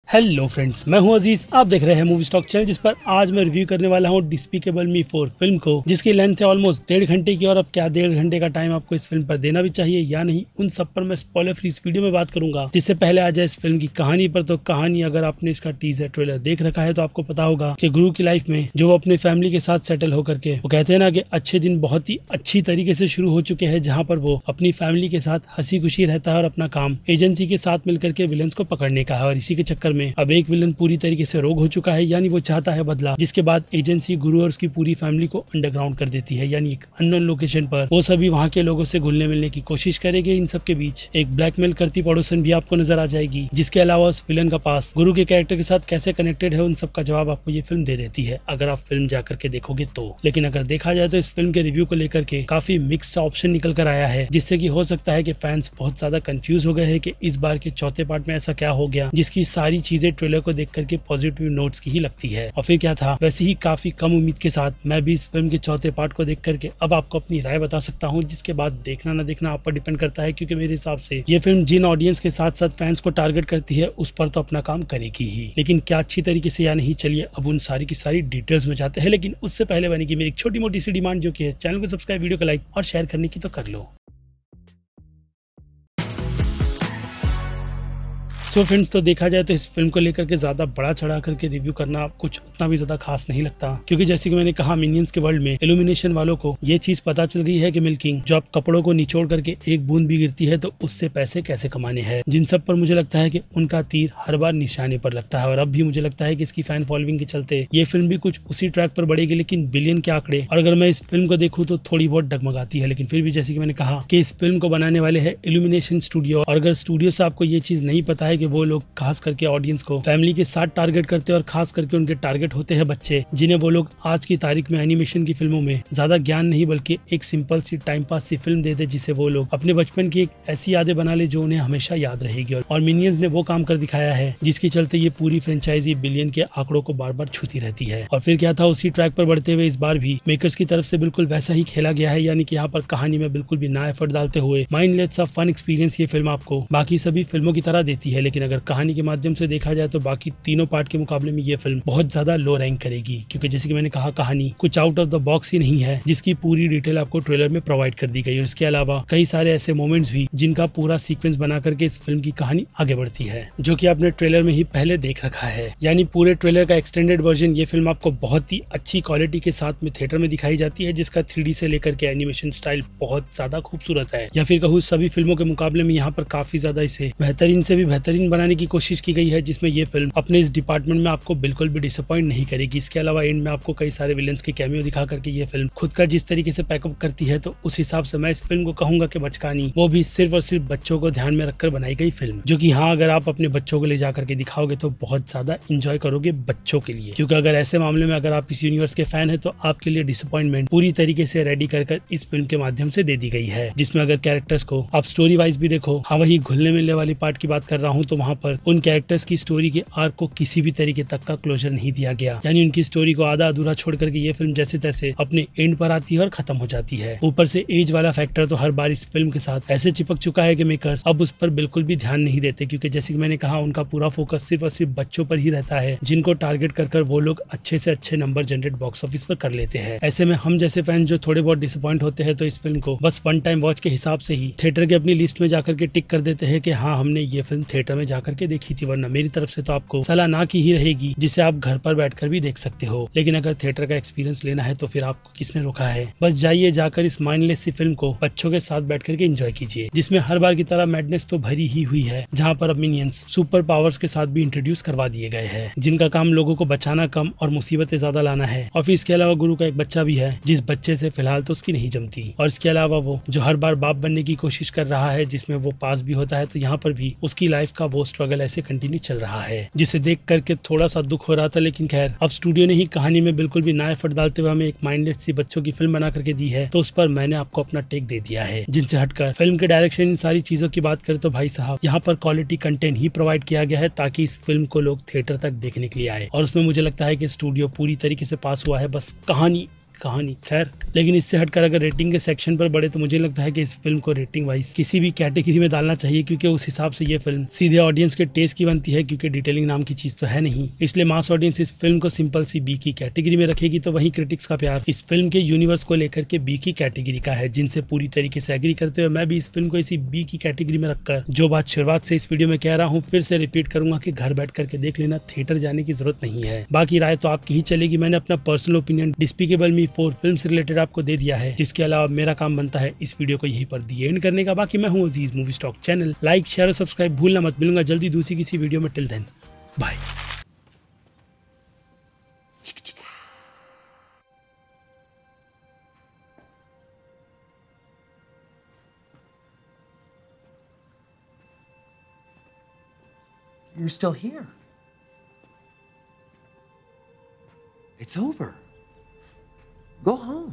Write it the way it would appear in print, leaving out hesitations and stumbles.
Hello friends, मैं हूं अजीज। आप देख रहे हैं मूवी स्टॉक चैनल, जिस पर आज मैं रिव्यू करने वाला हूं डिस्पिकेबल मी 4 फिल्म को, जिसकी लेंथ है ऑलमोस्ट 1.5 घंटे की। और अब क्या 1.5 घंटे का टाइम आपको इस फिल्म पर देना भी चाहिए या नहीं, उन सब पर मैं स्पॉइलर फ्री इस वीडियो में बात करूंगा। जिससे पहले आ जाए इस फिल्म की कहानी पर, तो कहानी अगर आपने इसका टीजर ट्रेलर देख रखा है तो आपको पता होगा कि गुरु की लाइफ में जो अपने फैमिली के साथ सेटल होकर के, वो कहते हैं ना कि अच्छे दिन बहुत ही अच्छी तरीके से शुरू हो चुके हैं, जहाँ पर वो अपनी फैमिली के साथ हंसी खुशी रहता है और अपना काम एजेंसी के साथ मिलकर के विलन्स को पकड़ने का है। और इसी के चक्कर में अब एक विलन पूरी तरीके से रोग हो चुका है, यानी वो चाहता है बदला, जिसके बाद एजेंसी गुरु और उसकी पूरी फैमिली को अंडरग्राउंड कर देती है, यानी एक अननोन लोकेशन पर। वो सभी वहाँ के लोगों से घुलने मिलने की कोशिश करेंगे। इन सब के बीच एक ब्लैकमेल करती पड़ोसन भी आपको नजर आ जाएगी, जिसके अलावा उस विलन का पास गुरु के कैरेक्टर के साथ कैसे कनेक्टेड है, उन सब का जवाब आपको ये फिल्म दे देती है, अगर आप फिल्म जाकर के देखोगे तो। लेकिन अगर देखा जाए तो इस फिल्म के रिव्यू को लेकर के काफी मिक्स ऑप्शन निकल कर आया है, जिससे कि हो सकता है कि फैंस बहुत ज्यादा कंफ्यूज हो गए हैं कि इस बार के चौथे पार्ट में ऐसा क्या हो गया, जिसकी सारी चीजें ट्रेलर को देख करके पॉजिटिव नोट्स की ही लगती है। और फिर क्या था, वैसे ही काफी कम उम्मीद के साथ मैं भी इस फिल्म के चौथे पार्ट को देख करके अब आपको अपनी राय बता सकता हूँ, जिसके बाद देखना ना देखना आप पर डिपेंड करता है। क्योंकि मेरे हिसाब से ये फिल्म जिन ऑडियंस के साथ साथ फैंस को टारगेट करती है, उस पर तो अपना काम करेगी ही, लेकिन क्या अच्छी तरीके से या नहीं, चलिए अब उन सारी की सारी डिटेल्स में जाते हैं। लेकिन उससे पहले बनेगी मेरी छोटी मोटी सी डिमांड, जो कि है चैनल को सब्सक्राइब, वीडियो को लाइक और शेयर करने की तो कर लो। सो फ्रेंड्स, तो देखा जाए तो इस फिल्म को लेकर के ज्यादा बड़ा चढ़ा करके रिव्यू करना कुछ उतना भी ज्यादा खास नहीं लगता, क्योंकि जैसे कि मैंने कहा, मिनियंस के वर्ल्ड में इल्यूमिनेशन वालों को ये चीज पता चल गई है कि मिल्किंग, जो आप कपड़ों को निचोड़ करके एक बूंद भी गिरती है तो उससे पैसे कैसे कमाने हैं, जिन सब पर मुझे लगता है कि उनका तीर हर बार निशाने पर लगता है। और अब भी मुझे लगता है कि इसकी फैन फॉलोइंग के चलते ये फिल्म भी कुछ उसी ट्रैक पर बढ़ेगी। लेकिन बिलियन के आंकड़े, और अगर मैं इस फिल्म को देखूं तो थोड़ी बहुत डगमगाती है। लेकिन फिर भी जैसे कि मैंने कहा कि इस फिल्म को बनाने वाले है इल्यूमिनेशन स्टूडियो, और अगर स्टूडियो से आपको ये चीज नहीं पता है कि वो लोग खास करके ऑडियंस को फैमिली के साथ टारगेट करते हैं, और खास करके उनके टारगेट होते हैं बच्चे, जिन्हें वो लोग आज की तारीख में एनिमेशन की फिल्मों में ज्यादा ज्ञान नहीं बल्कि एक सिंपल सी टाइम पास सी फिल्म दे दे, जिसे वो लोग अपने बचपन की एक ऐसी यादें बना ले जो उन्हें हमेशा याद रहेगी। और मिनियंस ने वो काम कर दिखाया है, जिसके चलते ये पूरी फ्रेंचाइजी बिलियन के आंकड़ों को बार बार छूती रहती है। और फिर क्या था, उसी ट्रैक पर बढ़ते हुए इस बार भी मेकर्स की तरफ से बिल्कुल वैसा ही खेला गया है, यानी कि यहाँ पर कहानी में बिल्कुल भी ना एफर्ट डालते हुए माइंडलेस सा फन एक्सपीरियंस ये फिल्म आपको बाकी सभी फिल्मों की तरह देती है। लेकिन अगर कहानी के माध्यम से देखा जाए तो बाकी तीनों पार्ट के मुकाबले में ये फिल्म बहुत ज्यादा लो रैंक करेगी, क्योंकि जैसे कि मैंने कहा, कहानी कुछ आउट ऑफ द बॉक्स ही नहीं है, जिसकी पूरी डिटेल आपको ट्रेलर में प्रोवाइड कर दी गई है। इसके अलावा कई सारे ऐसे मोमेंट्स भी जिनका पूरा सीक्वेंस बना करके इस फिल्म की कहानी आगे बढ़ती है, जो कि आपने ट्रेलर में ही पहले देख रखा है। यानी पूरे ट्रेलर का एक्सटेंडेड वर्जन ये फिल्म आपको बहुत ही अच्छी क्वालिटी के साथ में थिएटर में दिखाई जाती है, जिसका 3D से लेकर के एनिमेशन स्टाइल बहुत ज्यादा खूबसूरत है। या फिर कहूँ सभी फिल्मों के मुकाबले में यहाँ पर काफी ज्यादा इसे बेहतरीन से भी बेहतरीन बनाने की कोशिश की गई है, जिसमें ये फिल्म अपने इस डिपार्टमेंट में आपको बिल्कुल भी डिसअपॉइंट नहीं करेगी। इसके अलावा एंड में आपको कई सारे विलेंस के कैमियो दिखा करके ये फिल्म खुद का जिस तरीके से पैकअप करती है, तो उस हिसाब से मैं इस फिल्म को कहूंगा कि बचकानी, वो भी सिर्फ और सिर्फ बच्चों को ध्यान में रखकर बनाई गई फिल्म, जो कि हाँ, अगर आप अपने बच्चों को ले जाकर के दिखाओगे तो बहुत ज्यादा इंजॉय करोगे बच्चों के लिए। क्योंकि अगर ऐसे मामले में अगर आप इस यूनिवर्स के फैन है तो आपके लिए डिसअपॉइंटमेंट पूरी तरीके से रेडी कर इस फिल्म के माध्यम से दे दी गई है, जिसमें अगर कैरेक्टर्स को आप स्टोरी वाइज भी देखो, हाँ, वही घुलने मिलने वाली पार्ट की बात कर रहा हूँ, तो वहाँ पर उन कैरेक्टर्स की स्टोरी के आर्क को किसी भी तरीके तक का क्लोजर नहीं दिया गया। यानी उनकी स्टोरी को आधा अधूरा छोड़ करके ये फिल्म जैसे तैसे अपने एंड पर आती है और खत्म हो जाती है। ऊपर से एज वाला फैक्टर तो हर बार इस फिल्म के साथ ऐसे चिपक चुका है कि मेकर्स अब उस पर बिल्कुल भी ध्यान नहीं देते, क्योंकि जैसे कि मैंने कहा, उनका पूरा फोकस सिर्फ और सिर्फ बच्चों पर ही रहता है, जिनको टारगेट कर वो लोग अच्छे से अच्छे नंबर जनरेट बॉक्स ऑफिस पर कर लेते हैं। ऐसे में हम जैसे फैन जो थोड़े बहुत डिसअपॉइंट होते हैं, तो इस फिल्म को बस वन टाइम वॉच के हिसाब से ही थिएटर की अपनी लिस्ट में जाकर के टिक कर देते हैं कि हाँ, हमने ये फिल्म थिएटर में जाकर के देखी थी। वरना मेरी तरफ से तो आपको सलाह ना की ही रहेगी, जिसे आप घर पर बैठकर भी देख सकते हो। लेकिन अगर थिएटर का एक्सपीरियंस लेना है तो फिर आपको किसने रोका है। बस जाइए, जाकर इस माइंडलेस सी फिल्म को बच्चों के साथ बैठ करके एंजॉय कीजिए, जिसमें हर बार की तरह मैडनेस तो भरी ही हुई है, जहाँ पर अब मिनियंस सुपर पावर्स के साथ भी इंट्रोड्यूस करवा दिए गए हैं, जिनका काम लोगों को बचाना कम और मुसीबतें ज्यादा लाना है। और फिर इसके अलावा गुरु का एक बच्चा भी है, जिस बच्चे से फिलहाल तो उसकी नहीं जमती। और इसके अलावा वो जो हर बार बाप बनने की कोशिश कर रहा है, जिसमें वो पास भी होता है, तो यहाँ पर भी उसकी लाइफ का वो स्ट्रगल ऐसे कंटिन्यू चल रहा है, जिसे देख करके थोड़ा सा दुख हो रहा था। लेकिन खैर, अब स्टूडियो ने ही कहानी में बिल्कुल भी ना एफर्ट डालते हुए हमें एक माइंडलेस सी बच्चों की फिल्म बना करके दी है, तो उस पर मैंने आपको अपना टेक दे दिया है। जिनसे हटकर फिल्म के डायरेक्शन, इन सारी चीजों की बात करें तो भाई साहब, यहाँ पर क्वालिटी कंटेंट ही प्रोवाइड किया गया है, ताकि इस फिल्म को लोग थिएटर तक देखने के लिए आए। और उसमें मुझे लगता है कि स्टूडियो पूरी तरीके से पास हुआ है। बस कहानी कहानी। खैर, लेकिन इससे हटकर अगर रेटिंग के सेक्शन पर बढ़े तो मुझे लगता है कि इस फिल्म को रेटिंग वाइज किसी भी कैटेगरी में डालना चाहिए, क्योंकि उस हिसाब से ये फिल्म सीधे ऑडियंस के टेस्ट की बनती है, क्योंकि डिटेलिंग नाम की चीज तो है नहीं। इसलिए मास ऑडियंस इस फिल्म को सिंपल सी बी की कैटेगरी में रखेगी, तो वहीं क्रिटिक्स का प्यार इस फिल्म के यूनिवर्स को लेकर के बी की कैटेगरी का है, जिनसे पूरी तरीके से एग्री करते हुए मैं भी इस फिल्म को इसी बी की कैटेगरी में रखकर जो बात शुरुआत से इस वीडियो में कह रहा हूँ फिर से रिपीट करूंगा कि घर बैठ करके देख लेना, थिएटर जाने की जरूरत नहीं है। बाकी राय तो आपकी ही चलेगी। मैंने अपना पर्सनल ओपिनियन डिस्पीकेबल मी 4 फिल्म से रिलेटेड आपको दे दिया है, जिसके अलावा मेरा काम बनता है इस वीडियो को यहीं पर दी एंड करने का। बाकी मैं हूँ Aziz movie stock channel, like share और सब्सक्राइब भूलना मत। मिलूंगा जल्दी दूसरी किसी वीडियो में। Till then bye. You're still here. It's over. Go home.